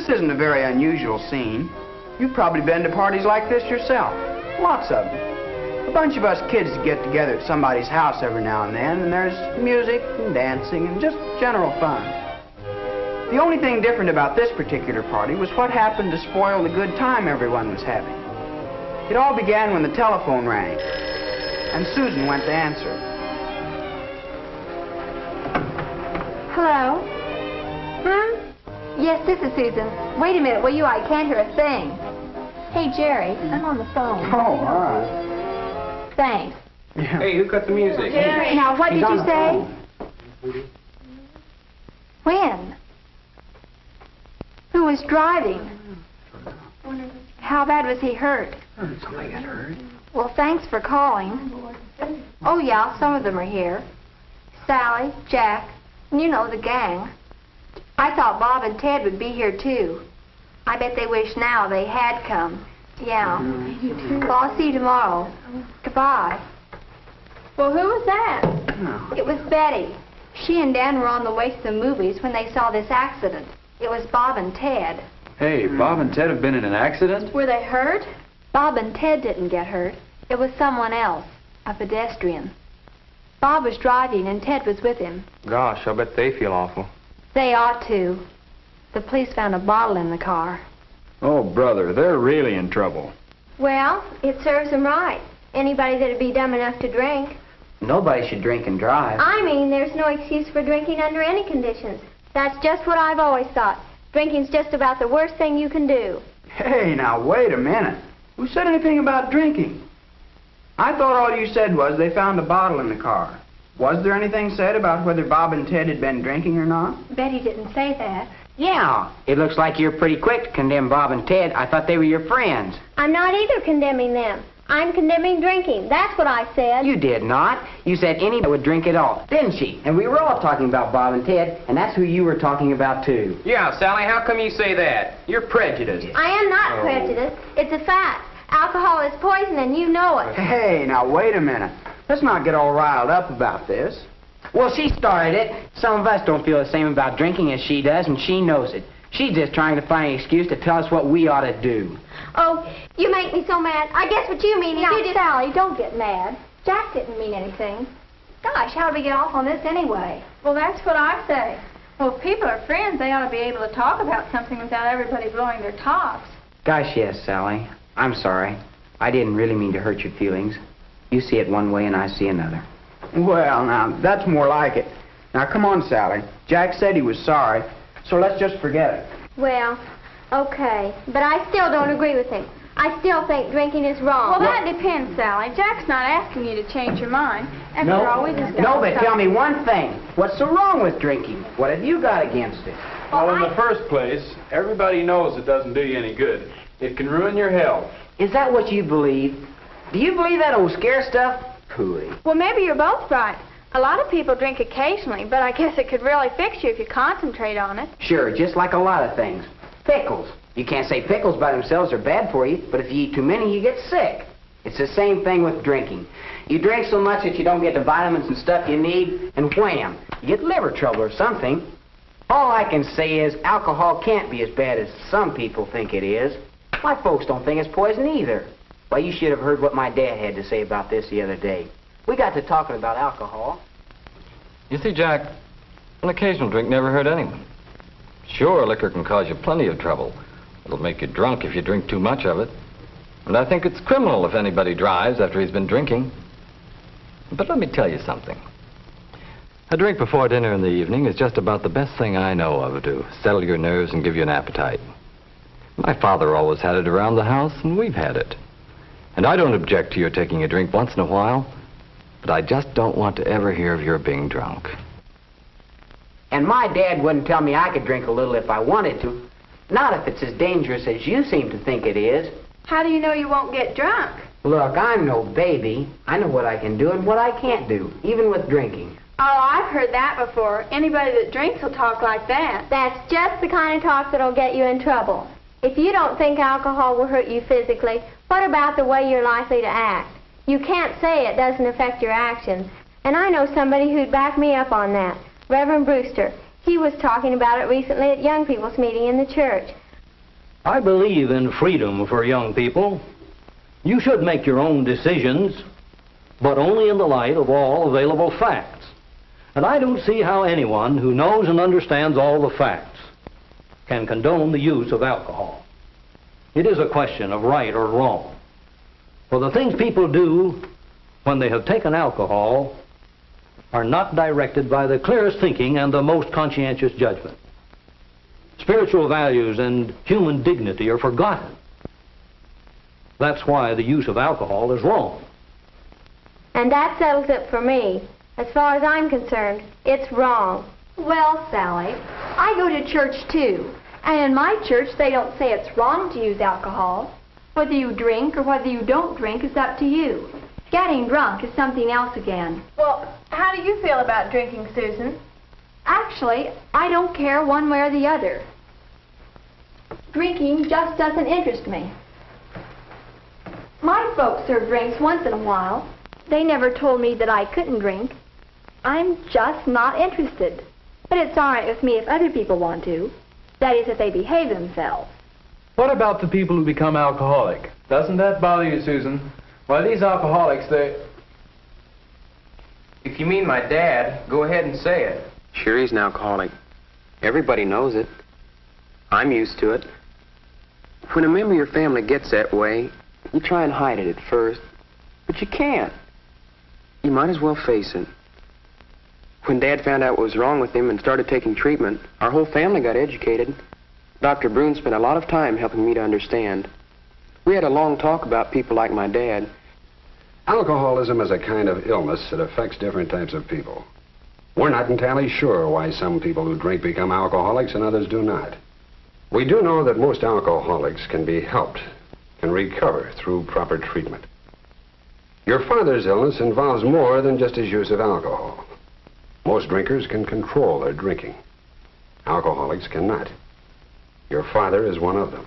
This isn't a very unusual scene. You've probably been to parties like this yourself. Lots of them. A bunch of us kids get together at somebody's house every now and then, and there's music and dancing and just general fun. The only thing different about this particular party was what happened to spoil the good time everyone was having. It all began when the telephone rang, and Susan went to answer. Hello? Yes, this is Susan. Wait a minute, will you? I can't hear a thing. Hey, Jerry, I'm on the phone. Oh, all right. Thanks. Yeah. Hey, who cut the music? Jerry. Now, what did you say? When? Who was driving? How bad was he hurt? Somebody got hurt. Well, thanks for calling. Oh, yeah, some of them are here. Sally, Jack, and you know the gang. I thought Bob and Ted would be here, too. I bet they wish now they had come. Yeah. Well, I'll see you tomorrow. Goodbye. Well, who was that? No. It was Betty. She and Dan were on the way to the movies when they saw this accident. It was Bob and Ted. Hey, Bob and Ted have been in an accident? Were they hurt? Bob and Ted didn't get hurt. It was someone else, a pedestrian. Bob was driving and Ted was with him. Gosh, I bet they feel awful. They ought to. The police found a bottle in the car. Oh, brother, they're really in trouble. Well, it serves them right. Anybody that'd be dumb enough to drink. Nobody should drink and drive. I mean, there's no excuse for drinking under any conditions. That's just what I've always thought. Drinking's just about the worst thing you can do. Hey, now, wait a minute. Who said anything about drinking? I thought all you said was they found a bottle in the car. Was there anything said about whether Bob and Ted had been drinking or not? Betty didn't say that. Yeah, it looks like you're pretty quick to condemn Bob and Ted. I thought they were your friends. I'm not either condemning them. I'm condemning drinking. That's what I said. You did not. You said anybody would drink it all, didn't she? And we were all talking about Bob and Ted, and that's who you were talking about, too. Yeah, Sally, how come you say that? You're prejudiced. I am not prejudiced. It's a fact. Alcohol is poison, and you know it. Hey, now, wait a minute. Let's not get all riled up about this. Well, she started it. Some of us don't feel the same about drinking as she does, and she knows it. She's just trying to find an excuse to tell us what we ought to do. Oh, you make me so mad. I guess what you mean is you just... Sally, don't get mad. Jack didn't mean anything. Gosh, how do we get off on this anyway? Well, that's what I say. Well, if people are friends, they ought to be able to talk about something without everybody blowing their tops. Gosh, yes, Sally. I'm sorry. I didn't really mean to hurt your feelings. You see it one way and I see another. Well, now, that's more like it. Now, come on, Sally. Jack said he was sorry, so let's just forget it. Well, okay. But I still don't agree with him. I still think drinking is wrong. Well, that depends, Sally. Jack's not asking you to change your mind. After all, we just got No, but tell me one thing. What's so wrong with drinking? What have you got against it? Well, in the first place, everybody knows it doesn't do you any good. It can ruin your health. Is that what you believe? Do you believe that old scare stuff? Pooey. Well, maybe you're both right. A lot of people drink occasionally, but I guess it could really fix you if you concentrate on it. Sure, just like a lot of things. Pickles. You can't say pickles by themselves are bad for you, but if you eat too many, you get sick. It's the same thing with drinking. You drink so much that you don't get the vitamins and stuff you need, and wham, you get liver trouble or something. All I can say is alcohol can't be as bad as some people think it is. My folks don't think it's poison either. Why, you should have heard what my dad had to say about this the other day. We got to talking about alcohol. You see, Jack, an occasional drink never hurt anyone. Sure, liquor can cause you plenty of trouble. It'll make you drunk if you drink too much of it. And I think it's criminal if anybody drives after he's been drinking. But let me tell you something. A drink before dinner in the evening is just about the best thing I know of to settle your nerves and give you an appetite. My father always had it around the house, and we've had it. And I don't object to your taking a drink once in a while, but I just don't want to ever hear of your being drunk. And my dad wouldn't tell me I could drink a little if I wanted to. Not if it's as dangerous as you seem to think it is. How do you know you won't get drunk? Look, I'm no baby. I know what I can do and what I can't do, even with drinking. Oh, I've heard that before. Anybody that drinks will talk like that. That's just the kind of talk that'll get you in trouble. If you don't think alcohol will hurt you physically, what about the way you're likely to act? You can't say it doesn't affect your actions. And I know somebody who'd back me up on that. Reverend Brewster. He was talking about it recently at young people's meeting in the church. I believe in freedom for young people. You should make your own decisions, but only in the light of all available facts. And I don't see how anyone who knows and understands all the facts can condone the use of alcohol. It is a question of right or wrong. For the things people do when they have taken alcohol are not directed by the clearest thinking and the most conscientious judgment. Spiritual values and human dignity are forgotten. That's why the use of alcohol is wrong. And that settles it for me. As far as I'm concerned, it's wrong. Well, Sally, I go to church too. And in my church, they don't say it's wrong to use alcohol. Whether you drink or whether you don't drink is up to you. Getting drunk is something else again. Well, how do you feel about drinking, Susan? Actually, I don't care one way or the other. Drinking just doesn't interest me. My folks serve drinks once in a while. They never told me that I couldn't drink. I'm just not interested. But it's all right with me if other people want to. That is, if they behave themselves. What about the people who become alcoholic? Doesn't that bother you, Susan? Why, these alcoholics, they... If you mean my dad, go ahead and say it. Sure, he's an alcoholic. Everybody knows it. I'm used to it. When a member of your family gets that way, you try and hide it at first, but you can't. You might as well face it. When Dad found out what was wrong with him and started taking treatment, our whole family got educated. Dr. Brune spent a lot of time helping me to understand. We had a long talk about people like my dad. Alcoholism is a kind of illness that affects different types of people. We're not entirely sure why some people who drink become alcoholics and others do not. We do know that most alcoholics can be helped, can recover through proper treatment. Your father's illness involves more than just his use of alcohol. Most drinkers can control their drinking. Alcoholics cannot. Your father is one of them.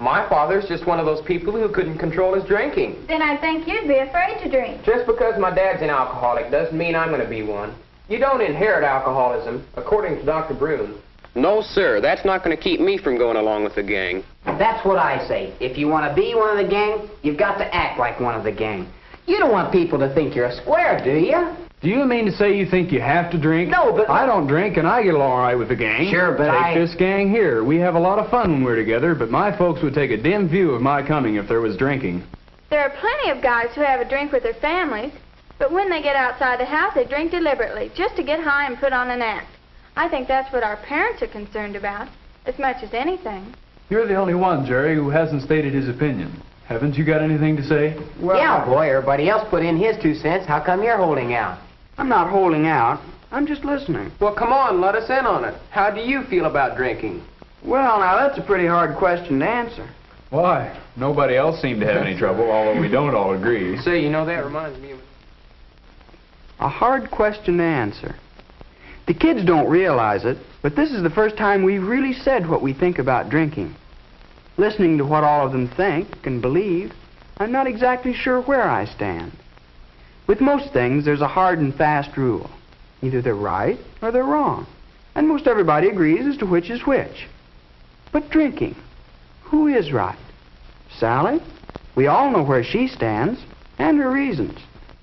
My father's just one of those people who couldn't control his drinking. Then I think you'd be afraid to drink. Just because my dad's an alcoholic doesn't mean I'm going to be one. You don't inherit alcoholism, according to Dr. Brune. No, sir, that's not going to keep me from going along with the gang. That's what I say. If you want to be one of the gang, you've got to act like one of the gang. You don't want people to think you're a square, do you? Do you mean to say you think you have to drink? No, but... I don't drink, and I get along all right with the gang. Sure, but Take this gang here. We have a lot of fun when we're together, but my folks would take a dim view of my coming if there was drinking. There are plenty of guys who have a drink with their families, but when they get outside the house, they drink deliberately, just to get high and put on an act. I think that's what our parents are concerned about, as much as anything. You're the only one, Jerry, who hasn't stated his opinion. Haven't you got anything to say? Well, yeah, boy, everybody else put in his 2 cents. How come you're holding out? I'm not holding out. I'm just listening. Well, come on, let us in on it. How do you feel about drinking? Well, now, that's a pretty hard question to answer. Why? Nobody else seemed to have any trouble, although we don't all agree. Say, you know, that reminds me of... A hard question to answer. The kids don't realize it, but this is the first time we've really said what we think about drinking. Listening to what all of them think and believe, I'm not exactly sure where I stand. With most things, there's a hard and fast rule. Either they're right or they're wrong. And most everybody agrees as to which is which. But drinking, who is right? Sally? We all know where she stands and her reasons.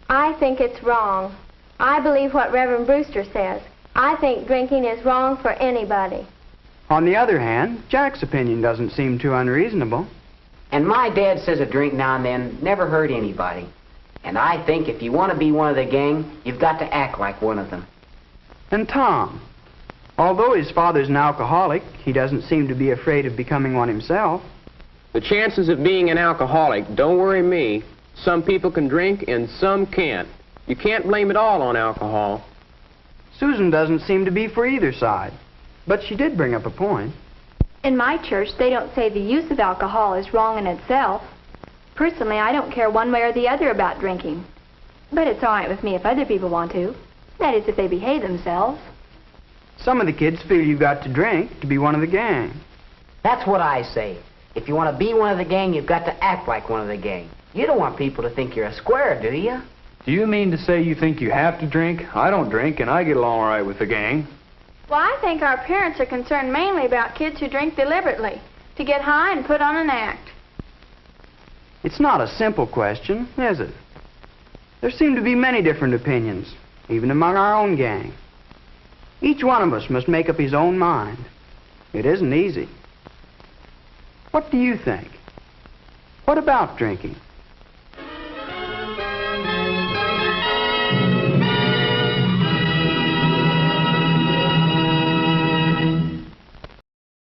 I think it's wrong. I believe what Reverend Brewster says. I think drinking is wrong for anybody. On the other hand, Jack's opinion doesn't seem too unreasonable. And my dad says a drink now and then never hurt anybody. And I think if you want to be one of the gang, you've got to act like one of them. And Tom, although his father's an alcoholic, he doesn't seem to be afraid of becoming one himself. The chances of being an alcoholic don't worry me. Some people can drink and some can't. You can't blame it all on alcohol. Susan doesn't seem to be for either side, but she did bring up a point. In my church, they don't say the use of alcohol is wrong in itself. Personally, I don't care one way or the other about drinking. But it's all right with me if other people want to. That is, if they behave themselves. Some of the kids feel you've got to drink to be one of the gang. That's what I say. If you want to be one of the gang, you've got to act like one of the gang. You don't want people to think you're a square, do you? Do you mean to say you think you have to drink? I don't drink, and I get along all right with the gang. Well, I think our parents are concerned mainly about kids who drink deliberately, to get high and put on an act. It's not a simple question, is it? There seem to be many different opinions, even among our own gang. Each one of us must make up his own mind. It isn't easy. What do you think? What about drinking?